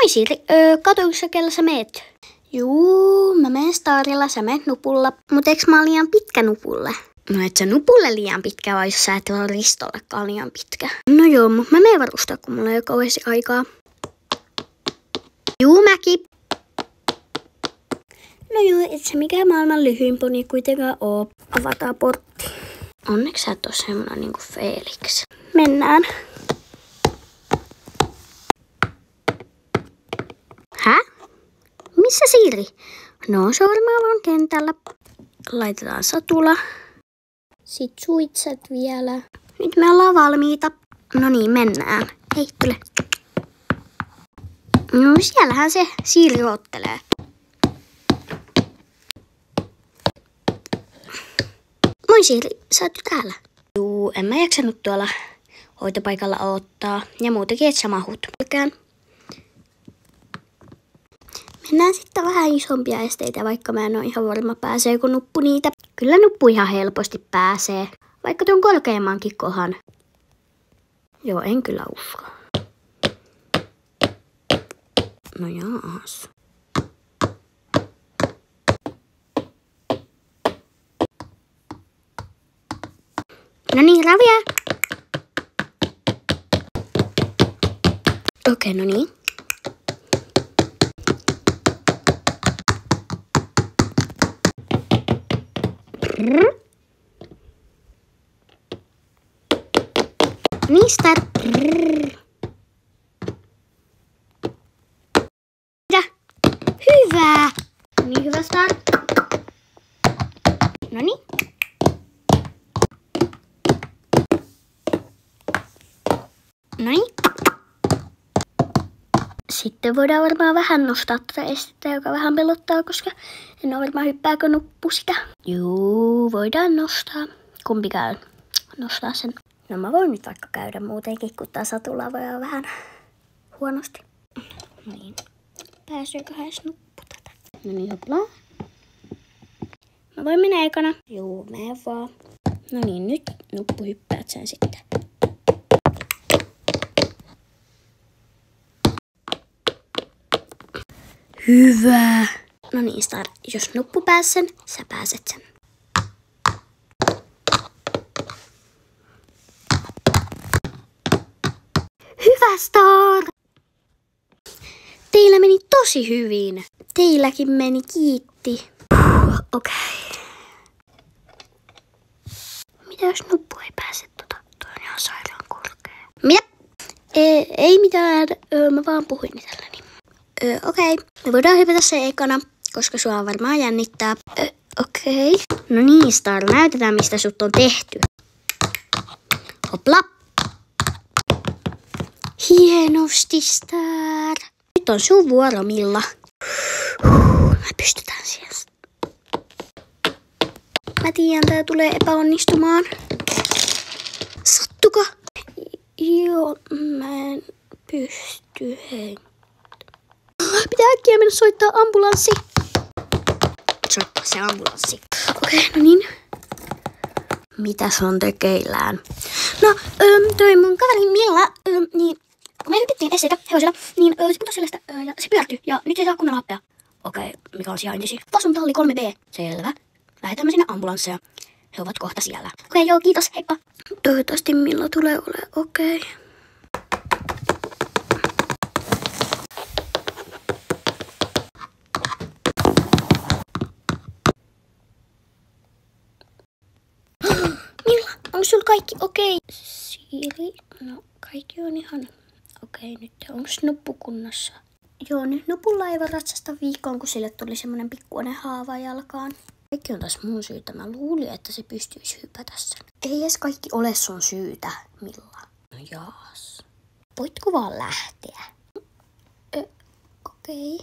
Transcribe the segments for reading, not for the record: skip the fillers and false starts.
Moi Siri, katoinko kellä sä meet? Juu, mä menen Starilla, sä meet nupulla. Mut eiks mä oon liian pitkä nupulle? No et sä nupulle liian pitkä, vai jos sä et ole Ristollekaan liian pitkä. No joo, mut mä menen varustaa, kun mulla ei ole kauheasti aikaa. Juu, mäki. No joo, et se mikään maailman lyhyin poni kuitenkaan oo. Avataan portti. Onneksi sä et oo semmonen niinku Felix. Mennään. Hä? Missä Siri? No, se on varmaan vaan kentällä. Laitetaan satula. Sitten suitset vielä. Nyt me ollaan valmiita. No niin, mennään. Hei, tule. No, siellähän se Siri oottelee. Moi Siri, sä oot täällä. Juu, en mä jaksanut tuolla hoitopaikalla odottaa. Ja muutenkin et sä mahut. Mennään sitten vähän isompia esteitä, vaikka mä en ole ihan varma pääseekö nuppu niitä. Kyllä nuppu ihan helposti pääsee, vaikka tuon korkeammankin kohan. Joo, en kyllä usko. No jaas. No niin, ravia. Okei, no niin. Niin, start. Hyvä. Niin, hyvä start. Noniin. Noniin. Sitten voidaan varmaan vähän nostaa tätä estettä, joka vähän pelottaa, koska en ole varmaan hyppääkö nuppu sitä. Juu, voidaan nostaa. Kumpi käy? Nostaa sen. No mä voin nyt vaikka käydä muutenkin, kun tää satula voi olla vähän huonosti. Niin. Pääseeköhän edes nuppu tätä? No niin, hoplaa. Mä voin mennä ekana. Juu, mene vaan. No niin, nyt nuppu hyppäät sen sitten. Hyvä. No niin, Star, jos nuppu pääs sen, sä pääset sen. Hyvä, Star! Teillä meni tosi hyvin. Teilläkin meni, kiitti. Okei. Mitä jos nuppu ei pääse Tuo on ihan sairaan korkea. Mitä? Ei mitään. Mä vaan puhuin itselleni. Okei. Me voidaan hypätä se ekana, koska sua varmaan jännittää. Okei. No niin, Star. Näytetään, mistä sut on tehty. Hopla. Hienosti, Star. Nyt on sun vuoro, Milla. Me pystytään siihen. Mä tiedän, tää tulee epäonnistumaan. Sattuko? Joo, mä en pysty. Pitää äkkiä mennä soittaa ambulanssi. Soittaa se ambulanssi. Okei, no niin. Mitäs on tekeillään? No, toi mun kaveri Milla, niin kun me hypittiin esteitä hevosella, niin se putosi sellaista ja se pyörtyi ja nyt ei saa kunnolla happea. Okei, mikä on sijaintisi? Vasun talli 3B. Selvä. Lähetämme sinne ambulansseja. He ovat kohta siellä. Okei, joo, kiitos, heippa. Toivottavasti Milla tulee ole okei. Milla, onko sulla kaikki okei? Siri, no kaikki on ihan okei nyt. Onko nuppu kunnossa? Joo, nyt nupulla ei voi ratsasta viikkoon, kun sille tuli semmonen pikkuinen haava jalkaan. Kaikki on taas mun syytä. Mä luulin, että se pystyisi hypätä sen. Ei edes kaikki ole sun syytä, Milla. No jaas. Voitko vaan lähteä? Okei.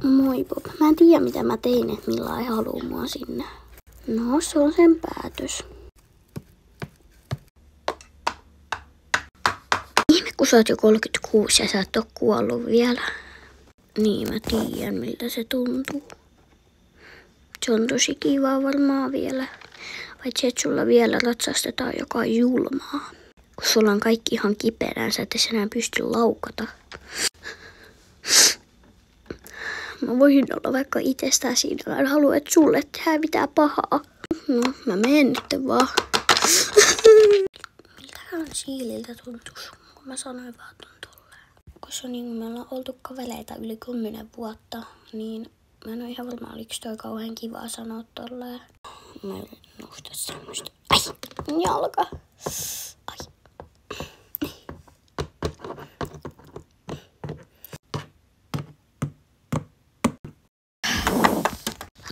Moi Bob. Mä en tiedä mitä mä tein, että Milla ei halua mua sinne. No, se on sen päätös. Ihme, kun sä oot jo 36 ja sä et oo kuollut vielä. Niin, mä tiedän miltä se tuntuu. Se on tosi kivaa varmaan vielä. Paitsi että sulla vielä ratsastetaan joka julmaa. Kun sulla on kaikki ihan kiperään, sä et enää pysty laukata. Mä voisin olla vaikka itsestään siinä. Mä en halua, että sulle tehdään mitään pahaa. No, mä menen nyt vaan. Miltähän siililtä tuntuisi, kun mä sanoin vaan tolleen. Koska niin me ollaan oltu kaveleita yli 10 vuotta, niin mä en ole ihan varma, oliko toi kauhean kivaa sanoa tolleen. Mä en nousta semmoista. Ai, jalka. Ai.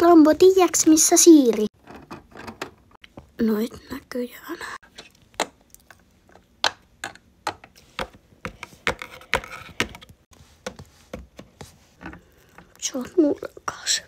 Rombo, tiiäks missä Siiri? Noit näköjään. Se on mulle kanssa.